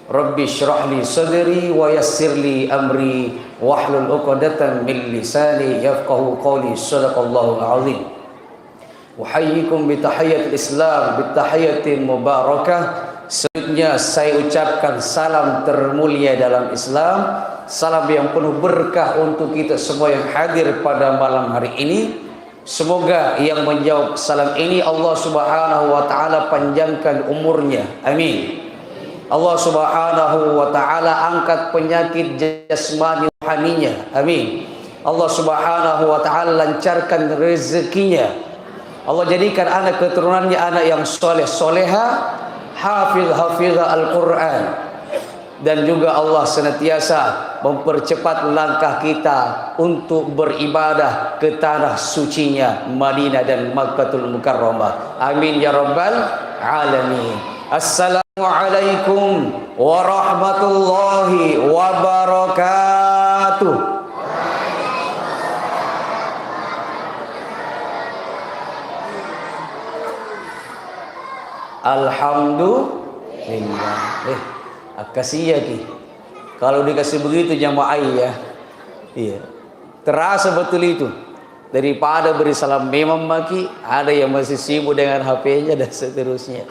Rabbi shrah li sadri wa yassir li amri wahlul 'uqdatam min lisani yafqahu qawli. Shadaqallahu a'azim. Uhayyikum bi tahiyyatil Islam, bi tahiyyatin mubarakah. Selanjutnya saya ucapkan salam termulia dalam Islam, salam yang penuh berkah untuk kita semua yang hadir pada malam hari ini. Semoga yang menjawab salam ini Allah Subhanahu wa taala panjangkan umurnya. Amin. Allah Subhanahu wa taala angkat penyakit jasmani rohaninya. Amin. Allah Subhanahu wa taala lancarkan rezekinya. Allah jadikan anak keturunannya anak yang soleh soleha, hafizah Al-Quran. Dan juga Allah senantiasa mempercepat langkah kita untuk beribadah ke tanah sucinya Madinah dan Makkahul Mukarramah. Amin ya rabbal alamin. Assalamualaikum warahmatullahi wabarakatuh. Alhamdulillah. Kasihan ki. Kalau dikasih begitu jamaah ya. Iya. Terasa betul itu. Daripada beri salam memang maki, ada yang masih sibuk dengan HP-nya dan seterusnya.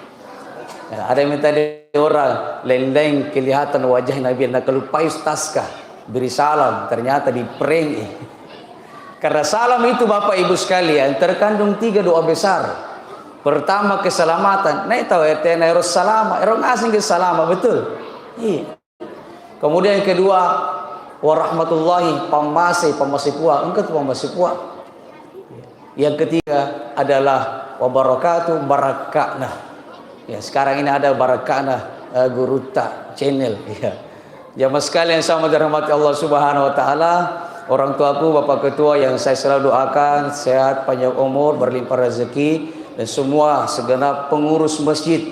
Nah, ada yang minta orang lain-lain kelihatan wajah Nabi, nak lupai ustazkah beri salam, ternyata di prank. Karena salam itu Bapak Ibu sekalian terkandung 3 doa besar. Pertama keselamatan, naik tahu etena eros salama, erong asing ke salama, betul. Iya. Kemudian yang kedua warahmatullahi pamasi pua, engkau pamasi pua. Yang ketiga adalah wabarakatuh barakah. Ya, sekarang ini ada barakah Guruta channel. Ya. Jamaah sekalian sama dirahmati Allah Subhanahu wa taala, orang tuaku, Bapak Ketua yang saya selalu doakan sehat, panjang umur, berlimpah rezeki, dan semua segenap pengurus masjid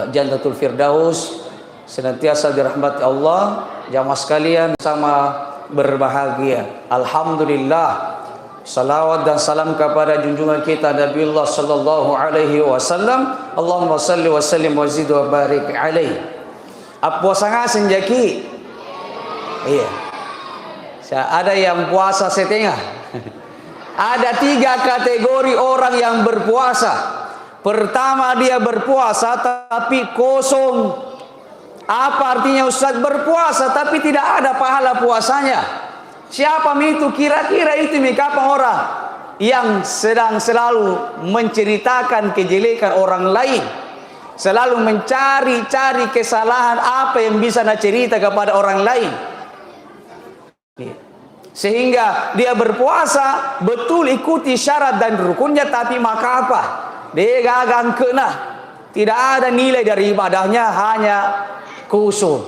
Jannatul Firdaus senantiasa dirahmati Allah. Jamaah sekalian sama berbahagia. Alhamdulillah. Salawat dan salam kepada junjungan kita Nabiullah sallallahu alaihi wasallam. Allahumma salli wa sallim wa zid wa barik alaihi. Puasa ngasen jaki? Iya. Ada yang puasa setengah. Ada 3 kategori orang yang berpuasa. Pertama, dia berpuasa tapi kosong. Apa artinya Ustaz? Berpuasa tapi tidak ada pahala puasanya. Siapa itu? Kira-kira itu kapan orang yang sedang selalu menceritakan kejelekan orang lain, selalu mencari-cari kesalahan apa yang bisa nak cerita kepada orang lain, sehingga dia berpuasa betul ikuti syarat dan rukunnya, tapi maka apa? Dia gagal kena, tidak ada nilai dari ibadahnya, hanya khusyuk,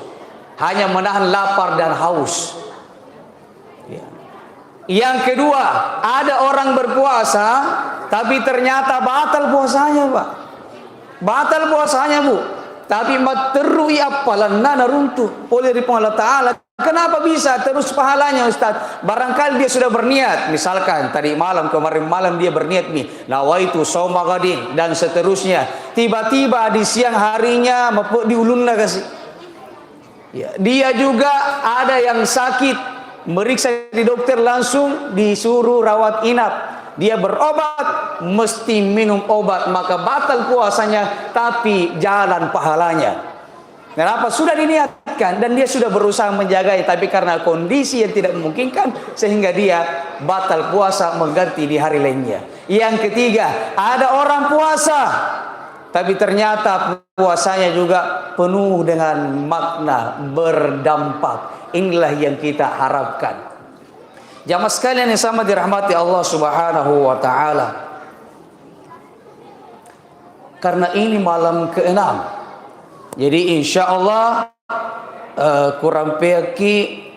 hanya menahan lapar dan haus. Yang kedua, ada orang berpuasa tapi ternyata batal puasanya, Pak. Batal puasanya, Bu. Tapi materui apalan nana runtuh oleh Allah Taala. Kenapa bisa terus pahalanya, Ustaz? Barangkali dia sudah berniat, misalkan tadi malam, kemarin malam dia berniat nih, nawaitu shauma ghadin dan seterusnya. Tiba-tiba di siang harinya diulunna kasih. Ya, dia juga ada yang sakit, meriksa di dokter langsung disuruh rawat inap. Dia berobat, mesti minum obat, maka batal puasanya tapi jalan pahalanya. Kenapa? Sudah diniatkan dan dia sudah berusaha menjaganya, tapi karena kondisi yang tidak memungkinkan sehingga dia batal puasa mengganti di hari lainnya. Yang ketiga, ada orang puasa tapi ternyata puasanya juga penuh dengan makna, berdampak. Inilah yang kita harapkan. Jamaah sekalian yang sama dirahmati Allah Subhanahu wa taala. Karena ini malam ke-6. Jadi insya Allah kurang peki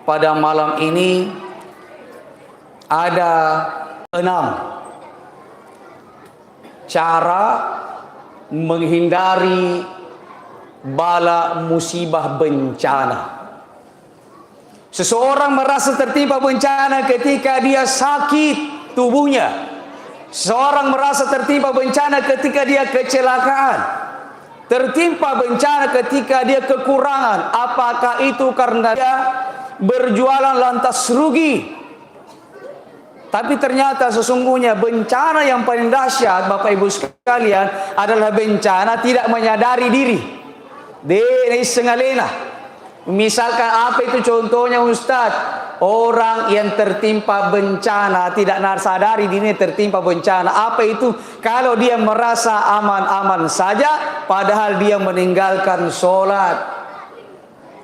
pada malam ini ada 6 cara menghindari bala musibah bencana. Seseorang merasa tertimpa bencana ketika dia sakit tubuhnya. Seseorang merasa tertimpa bencana ketika dia kecelakaan. tertimpa bencana ketika dia kekurangan, apakah itu karena dia berjualan lantas rugi? Tapi ternyata sesungguhnya bencana yang paling dahsyat Bapak Ibu sekalian adalah bencana tidak menyadari diri. Dene sengalena. Misalkan apa itu contohnya Ustadz? Orang yang tertimpa bencana tidak sadari dirinya tertimpa bencana. Apa itu? Kalau dia merasa aman-aman saja padahal dia meninggalkan sholat.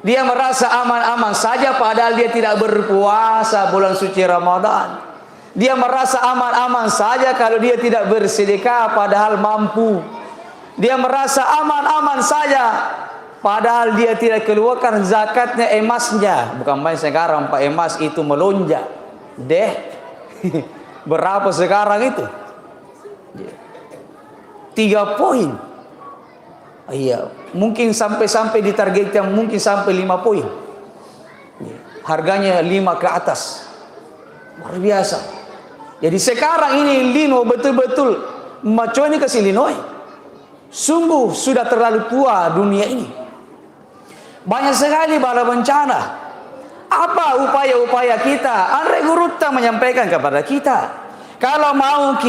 Dia merasa aman-aman saja padahal dia tidak berpuasa bulan suci Ramadan. Dia merasa aman-aman saja kalau dia tidak bersedekah padahal mampu. Dia merasa aman-aman saja padahal dia tidak keluarkan zakatnya emasnya. Bukan main sekarang Pak, emas itu melonjak. Berapa sekarang itu? 3 poin. Iya, mungkin sampai ditargetkan mungkin sampai 5 poin. Harganya 5 ke atas. Luar biasa. Jadi sekarang ini lino betul-betul maconya ke Illinois. Sungguh sudah terlalu tua dunia ini. Banyak sekali bala bencana. Apa upaya-upaya kita? Andre Gurutta menyampaikan kepada kita. Kalau mau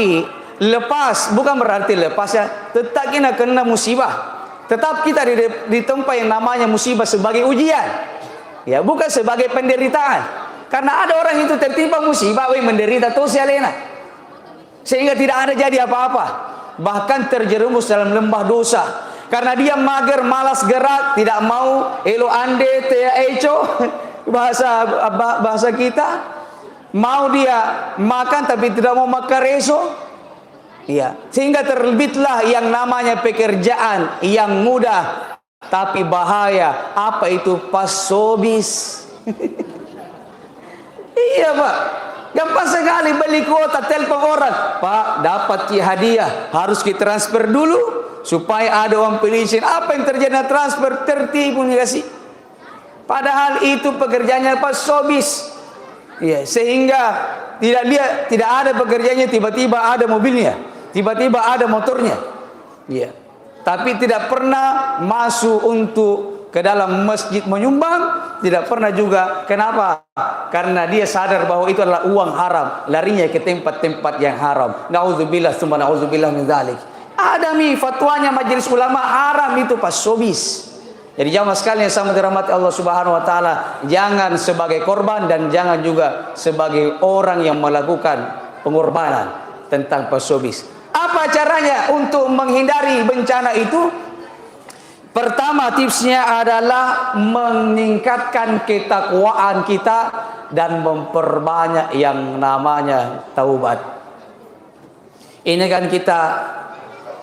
lepas, bukan berarti lepas ya. Tetap kita kena musibah. Tetap kita di tempat yang namanya musibah sebagai ujian. Ya, bukan sebagai penderitaan. Karena ada orang itu tertimpa musibah, menderita terus ya lena. Sehingga tidak ada jadi apa-apa. Bahkan terjerumus dalam lembah dosa. Karena dia mager, malas gerak, tidak mau elo ande tea eco bahasa kita. Mau dia makan tapi tidak mau makan reso. Iya, sehingga terbitlah yang namanya pekerjaan yang mudah tapi bahaya. Apa itu? Pasobis. Iya Pak, gampang sekali beli kuota, telepon orang, Pak dapat hadiah, harus kita transfer dulu supaya ada uang pelicin. Apa yang terjadi transfer? Tertipu nih kasih. Padahal itu pekerjaannya Pak Sobis. Iya, sehingga tidak ada pekerjaannya, tiba-tiba ada mobilnya, tiba-tiba ada motornya. Iya, tapi tidak pernah masuk untuk ke dalam masjid menyumbang, tidak pernah juga. Kenapa? Karena dia sadar bahwa itu adalah uang haram, larinya ke tempat-tempat yang haram. Nauzubillah tsumma nauzubillah min dzalik. Ada fatwanya majelis ulama haram itu pasobis. Jadi jamaah sekalian yang sama dirahmati Allah Subhanahu wa taala, jangan sebagai korban dan jangan juga sebagai orang yang melakukan pengorbanan tentang pasobis. Apa caranya untuk menghindari bencana itu? Pertama tipsnya adalah meningkatkan ketakwaan kita dan memperbanyak yang namanya taubat. Ini kan kita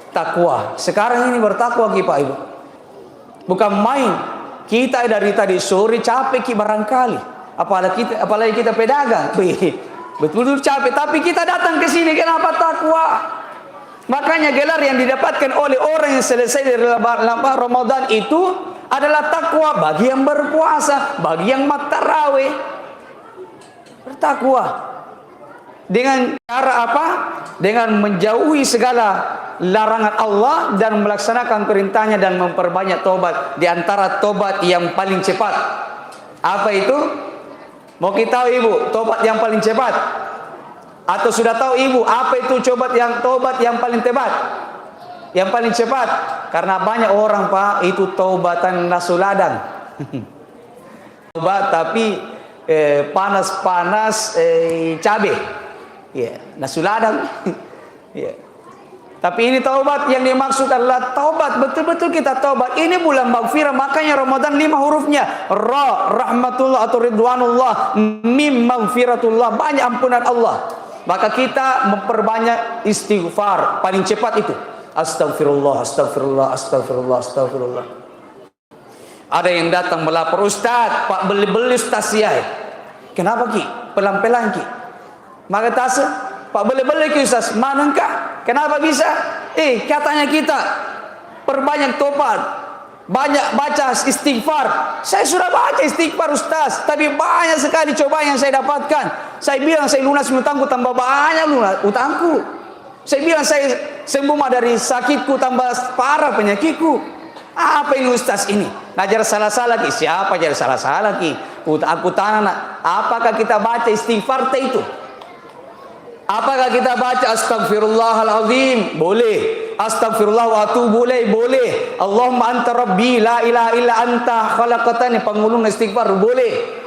takwa. Sekarang ini bertakwa Pak Ibu. Bukan main. Kita dari tadi sore capek barangkali. Apalagi kita pedagang. Betul-betul capek. Tapi kita datang ke sini kenapa takwa? Makanya gelar yang didapatkan oleh orang yang selesai dari Ramadan itu adalah takwa bagi yang berpuasa, bagi yang tarawih. Bertakwa. Dengan cara apa? Dengan menjauhi segala larangan Allah dan melaksanakan perintahnya dan memperbanyak tobat. Di antara tobat yang paling cepat. Apa itu? Mau kita tahu Ibu, tobat yang paling cepat? Atau sudah tahu Ibu apa itu tobat yang paling tepat? Yang paling cepat? Karena banyak orang Pak itu taubatan nasuladang. Tobat tapi panas-panas cabe. Ya, nasuladang. Ya. Tapi ini taubat yang dimaksud adalah taubat, betul-betul kita taubat. Ini bulan maghfirah, makanya Ramadan 5 hurufnya. Ra, rahmatullah atau ridwanullah, mim maghfiratullah, banyak ampunan Allah. Maka kita memperbanyak istighfar, paling cepat itu. Astagfirullah, astagfirullah, astagfirullah, astagfirullah. Ada yang datang melapor, Ustaz, Pak beli tas ya. Kenapa Ki? Pelan-pelan Ki. Maka tas, Pak beli Ki Ustaz, mana enggak? Kenapa bisa? Katanya kita perbanyak tobat, banyak baca istighfar. Saya sudah baca istighfar Ustaz, tapi banyak sekali cobaan yang saya dapatkan. Saya bilang saya lunas utangku, tambah banyak lunas utangku. Saya bilang saya sembuh dari sakitku, tambah parah penyakitku. Apa ini ustaz ini? Ngajar salah-salah ki. Siapa ajar salah-salah ki? Aku tanya, apakah kita baca istighfar itu? Apakah kita baca astagfirullahalazim? Boleh. Astagfirullah wa atubu ilaih? Boleh. Allahumma anta rabbi la ilaha illa anta khalaqtani, pengulung istighfar boleh.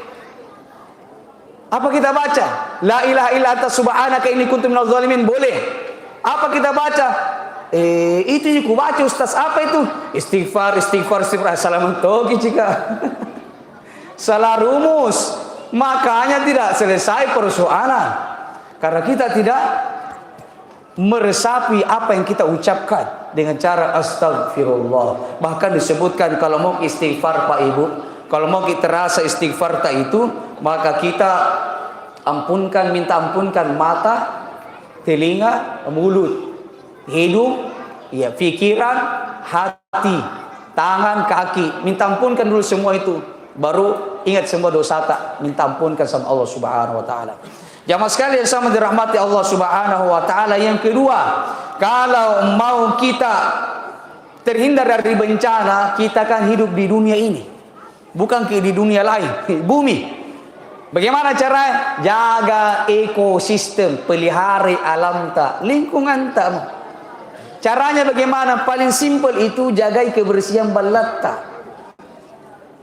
Apa kita baca? La ilaha illa anta subhanaka inni kuntu minadz zalimin? Boleh. Apa kita baca? Itu yang ku baca ustaz. Apa itu? Istighfar. Assalamualaikum jika salah rumus, makanya tidak selesai persoalan, karena kita tidak meresapi apa yang kita ucapkan dengan cara astagfirullah. Bahkan disebutkan kalau mau istighfar Pak Ibu, kalau mau kita rasa istighfar itu, maka kita minta ampunkan mata, telinga, mulut, hidung, ya, pikiran, hati, tangan, kaki. Minta ampunkan dulu semua itu, baru ingat semua dosa tak, minta ampunkan sama Allah Subhanahu wa taala. Jamaah sekalian sama dirahmati Allah Subhanahu wa taala. Yang kedua, kalau mau kita terhindar dari bencana, kita kan hidup di dunia ini, bukan di dunia lain, bumi. Bagaimana caranya? Jaga ekosistem, pelihara alam tak, lingkungan tak. Caranya bagaimana? Paling simpel itu, jagai kebersihan balat tak.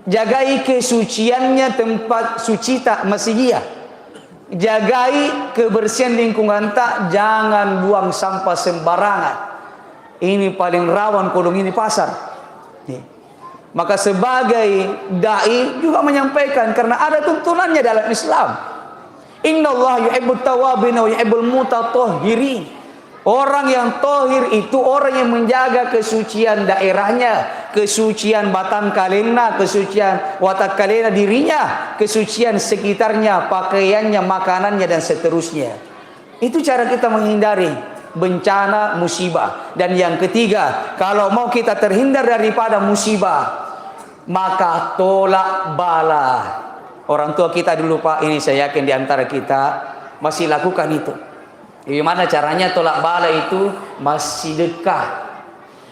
Jagai kesuciannya tempat suci tak masjid. Jagai kebersihan lingkungan tak, jangan buang sampah sembarangan. Ini paling rawan kodong ini pasar. Maka sebagai dai juga menyampaikan, karena ada tuntunannya dalam Islam. Innallaha yuhibbut tawwabin wa yuhibbul mutatahhirin. Orang yang tohir itu orang yang menjaga kesucian daerahnya, kesucian batang kalena, kesucian watak kalena dirinya, kesucian sekitarnya, pakaiannya, makanannya, dan seterusnya. Itu cara kita menghindari bencana, musibah. Dan yang ketiga, kalau mau kita terhindar daripada musibah, maka tolak bala. Orang tua kita dulu Pak, ini saya yakin diantara kita masih lakukan itu. Gimana caranya tolak bala itu? Masih dekat.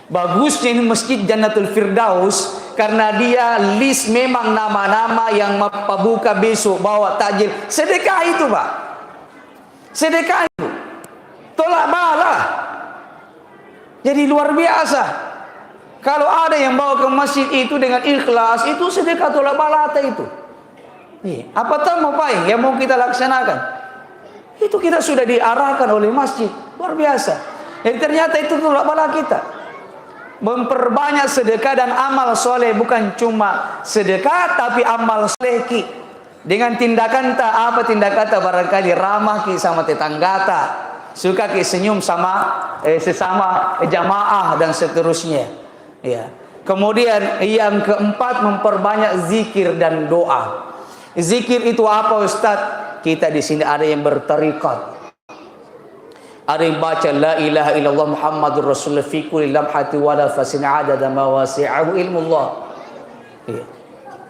Bagusnya ini Masjid Jannatul Firdaus, karena dia list memang nama-nama yang buka besok bawa takjil. Sedekah itu Pak, sedekah itu tolak bala. Jadi luar biasa. Kalau ada yang bawa ke masjid itu dengan ikhlas, itu sedekah tolak bala itu. Apa tahu Pak yang mau kita laksanakan? Itu kita sudah diarahkan oleh masjid. Luar biasa. Dan ternyata itu tolak bala kita. Memperbanyak sedekah dan amal soleh. Bukan cuma sedekah, tapi amal soleh ki. Dengan tindakan tak, apa tindakan tak? Barangkali ramah ki sama tetangga tak, suka ki senyum sama sesama jamaah, dan seterusnya. Ya. Kemudian yang keempat, memperbanyak zikir dan doa. Zikir itu apa Ustaz? Kita di sini ada yang bertarikat, ada yang baca la ilaha illallah Muhammadur Rasulullah fi kulli lamhati wa nafasin adada ma wasi'ahu ilmullah.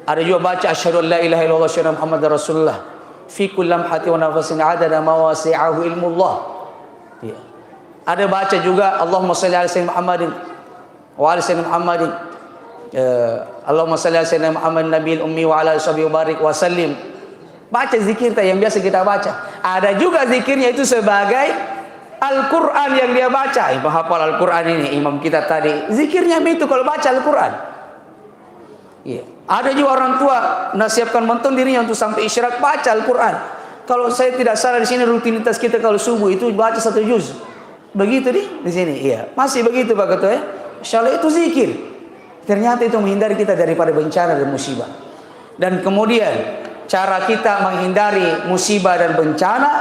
Ada juga baca asyhadu an la ilaha illallah asyhadu Muhammadar Rasulullah fi kulli lamhati wa nafasin adada ma wasi'ahu ilmullah. Ada baca juga Allahumma shalli ala sayyidina Muhammadin wa ala sayyidina Muhammadin, Allahumma shalli ala sayyidina Muhammadin nabiyil ummi wa ala alihi wa barik wa sallim. Baca zikir yang biasa kita baca. Ada juga zikirnya itu sebagai Al-Quran yang dia baca. Hafal Al-Quran ini imam kita tadi, zikirnya itu kalau baca Al-Quran. Ada juga orang tua nasihatkan menton dirinya untuk sampai isyarat baca Al-Quran. Kalau saya tidak salah di sini rutinitas kita kalau subuh itu baca 1 juz. Begitu di sini. Iya, masih begitu Pak Ketua ya. Insyaallah itu zikir. Ternyata itu menghindari kita daripada bencana dan musibah. Dan kemudian cara kita menghindari musibah dan bencana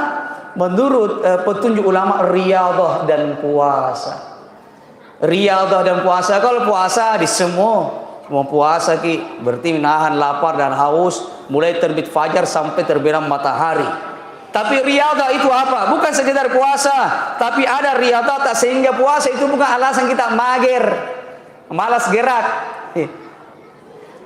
menurut petunjuk ulama, riyadhah dan puasa. Riyadhah dan puasa. Kalau puasa di semua mau puasa ki berarti menahan lapar dan haus mulai terbit fajar sampai terbenam matahari. Tapi riyadhah itu apa? Bukan sekedar puasa, tapi ada riyadhah tak, sehingga puasa itu bukan alasan kita mager, malas gerak.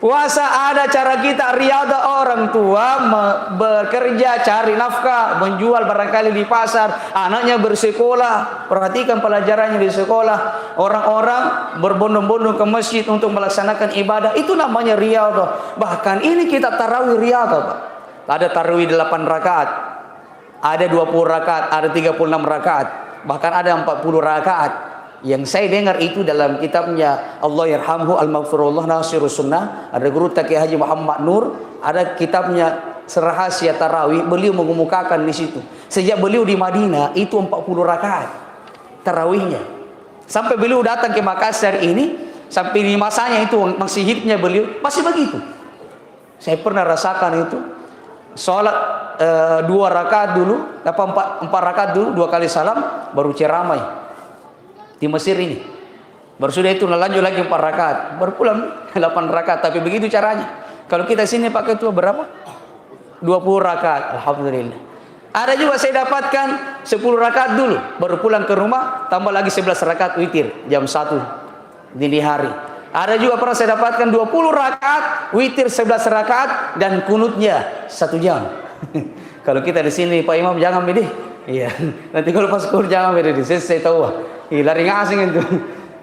Puasa ada cara kita riadah orang tua bekerja cari nafkah, menjual barangkali di pasar, anaknya bersekolah, perhatikan pelajarannya di sekolah, orang-orang berbondong-bondong ke masjid untuk melaksanakan ibadah, itu namanya riadah. Bahkan ini kita tarawih riadah, Pak. Ada tarawih 8 rakaat, ada 20 rakaat, ada 36 rakaat, bahkan ada 40 rakaat. Yang saya dengar itu dalam kitabnya Allah Yarhamhu Al-Maghfirullah Nasirus Sunnah, ada guru Taqi Haji Muhammad Nur, ada kitabnya Rahasia Tarawih, beliau mengemukakan di situ. Sejak beliau di Madinah itu 40 rakaat tarawihnya. Sampai beliau datang ke Makassar ini, sampai di masanya itu masih hidupnya beliau masih begitu. Saya pernah rasakan itu. Sholat 2 rakaat dulu, 4 rakaat dulu, 2 kali salam, baru ceramah di Mesir ini. Baru sudah itu lanjut lagi 4 rakaat, baru pulang 8 rakaat. Tapi begitu caranya. Kalau kita sini pakai itu berapa? 20 rakaat. Alhamdulillah. Ada juga saya dapatkan 10 rakaat dulu, baru pulang ke rumah, tambah lagi 11 rakaat witir jam 1 dini hari. Ada juga pernah saya dapatkan 20 rakaat witir 11 rakaat dan kunutnya 1 jam. Kalau kita di sini Pak Imam jangan beda. Iya. Nanti kalau pas kur jangan beda. Saya tahu. Lari ngasing itu.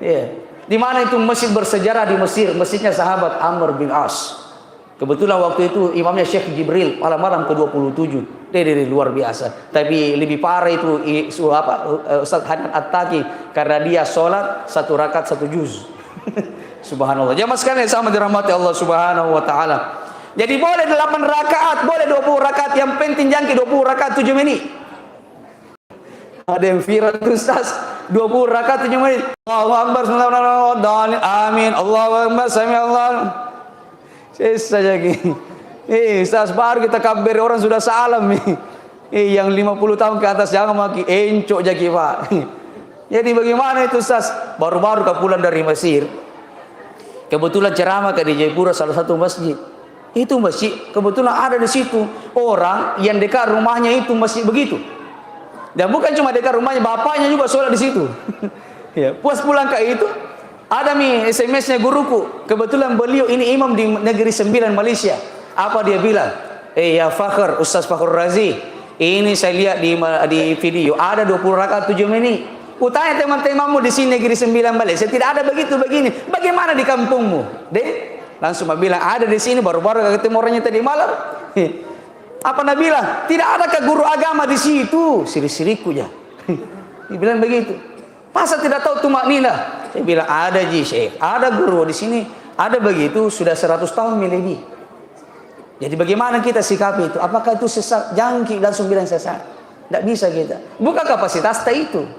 Iya. Di mana itu masjid bersejarah di Mesir, masjidnya sahabat Amr bin As. Kebetulan waktu itu imamnya Syekh Jibril malam ke-27. Dia luar biasa. Tapi lebih parah itu Ustaz Hanan At-Taqi karena dia sholat 1 rakaat 1 juz. Subhanallah. Jamaah sekalian sama dirahmati Allah Subhanahu wa taala. Jadi boleh 8 rakaat, boleh 20 rakaat, yang penting jangki 20 rakaat 7 menit. Ada yang viral tuh Ustaz, 20 rakaat 7 menit. Allahu Akbar, amin. Allahu Akbar, sami Allah. Saja gini. Ustaz baru kita kabar orang sudah salam nih. Yang 50 tahun ke atas jangan maki encok jaki Pak. Jadi bagaimana itu Ustaz? Baru-baru pulang dari Mesir. Kebetulan ceramah ke di Jayapura salah satu masjid. Itu masjid kebetulan ada di situ orang yang dekat rumahnya itu masjid begitu. Dan bukan cuma dekat rumahnya, bapaknya juga sholat di situ. Ya, pas pulang ke itu ada SMS-nya guruku. Kebetulan beliau ini imam di Negeri Sembilan Malaysia. Apa dia bilang? Ya Fakhr, Ustaz Fakhr Razi, ini saya lihat di video ada 20 rakaat 7 menit. Utanya teman-temanmu di sini Negeri Sembilan Malaysia tidak ada begitu begini. Bagaimana di kampungmu? Dek, langsung bilang ada di sini, baru-baru ketemu orangnya tadi malam. Apa Nabi bilang? Tidak ada ke guru agama di situ? Siri-siriku ya. Dia bilang begitu. Masa tidak tahu tumak nina? Saya bilang ada ji Syekh, ada guru di sini, ada begitu sudah 100 tahun lebih. Jadi bagaimana kita sikapi itu? Apakah itu sesat? Jangki langsung bilang sesat. Tidak bisa kita. Bukan kapasitas itu.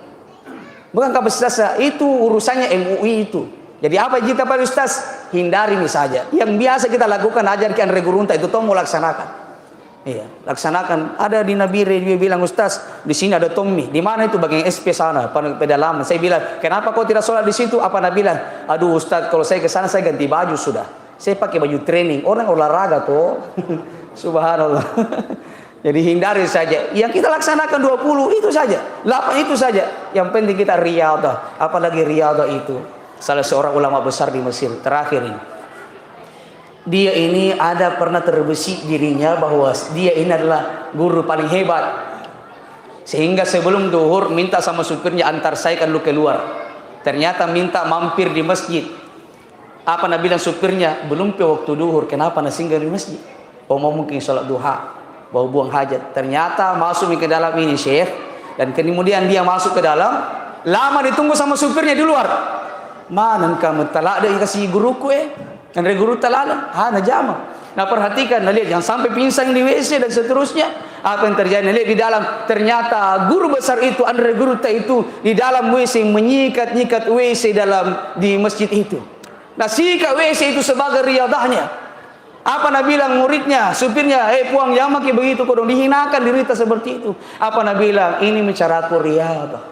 Bukan kapasitas itu, urusannya MUI itu. Jadi apa jika Pak Ustaz? Hindari ini saja. Yang biasa kita lakukan, ajarkan regurunta itu mau laksanakan. Iya, laksanakan. Ada di Nabire dia bilang, Ustaz, di sini ada Tommy. Di mana itu bagian SP sana, pedalaman. Saya bilang, kenapa kau tidak sholat di situ? Apa Nabi bilang? Aduh Ustaz, kalau saya ke sana saya ganti baju sudah. Saya pakai baju training. Orang olahraga tuh. Subhanallah. Jadi hindari saja. Yang kita laksanakan 20 itu saja. 8 itu saja. Yang penting kita riyadah. Apalagi riyadah itu. Salah seorang ulama besar di Mesir. Terakhir ini. Dia ini ada pernah terbesit dirinya bahwa dia ini adalah guru paling hebat. Sehingga sebelum duhur minta sama supirnya antar saya kan lu keluar. Ternyata minta mampir di masjid. Apa Nabi bilang supirnya? Belum ke waktu duhur. Kenapa nak singgah di masjid? Oh mau mungkin sholat duha. Bawa buang hajat. Ternyata masuk ke dalam ini Syekh. Dan kemudian dia masuk ke dalam. Lama ditunggu sama supirnya di luar. Mana kamu talak dia kasih guruku Kan guru talalan. Nah jama. Nah perhatikan, nah lihat jangan sampai pingsan di WC dan seterusnya. Apa yang terjadi? Nah, lihat di dalam. Ternyata guru besar itu, Andre guru itu di dalam WC menyikat-nyikat WC di masjid itu. Nah sikat WC itu sebagai riyadahnya. Apa Nabi bilang muridnya, supirnya, puang jama kayak begitu kau dong dihinakan dirita seperti itu. Apa Nabi bilang? Ini mencaraku riyadah.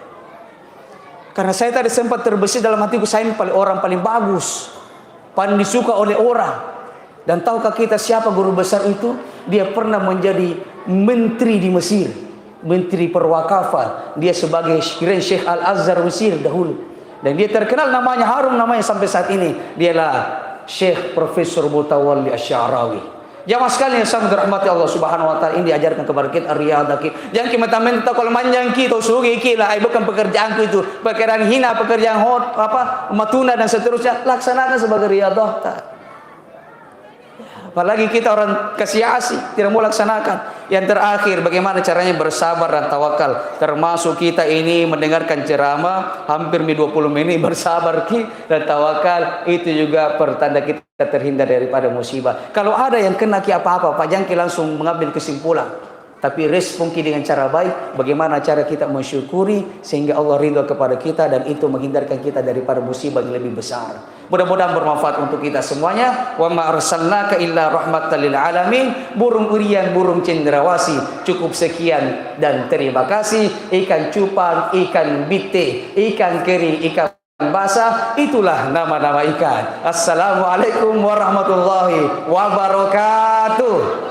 Karena saya tadi sempat terbesit dalam hatiku, saya ini orang paling bagus, paling disuka oleh orang. Dan tahukah kita siapa guru besar itu? Dia pernah menjadi menteri di Mesir, menteri perwakafan. Dia sebagai Syekh Al-Azhar Mesir dahulu. Dan dia terkenal namanya, harum namanya sampai saat ini. Dialah Syekh Profesor Mutawalli Asy-Sya'rawi. Jamaah sekalian yang sangat dirahmati Allah Subhanahu wa taala, ini diajarkan kepada kita riyadhah. Jangan kita tamen kita kalau manjang kita sugi kita ai bukan pekerjaanku itu, pekerjaan hina, pekerjaan matuna dan seterusnya, laksanakan sebagai riyadhah. Apalagi kita orang kasih asih tidak mau laksanakan. Yang terakhir, bagaimana caranya bersabar dan tawakal. Termasuk kita ini mendengarkan ceramah hampir 20 menit bersabar dan tawakal, itu juga pertanda kita terhindar daripada musibah. Kalau ada yang kena apa-apa, Pak Jangki langsung mengambil kesimpulan. Tapi respon dengan cara baik, bagaimana cara kita mensyukuri sehingga Allah ridha kepada kita dan itu menghindarkan kita daripada musibah yang lebih besar. Mudah-mudahan bermanfaat untuk kita semuanya. Wa ma arsalnaka illa rahmatan lil alamin. Burung urian, burung cendrawasih. Cukup sekian dan terima kasih. Ikan cupang, ikan bite, ikan keri, ikan basah, itulah nama-nama ikan. Assalamualaikum warahmatullahi wabarakatuh.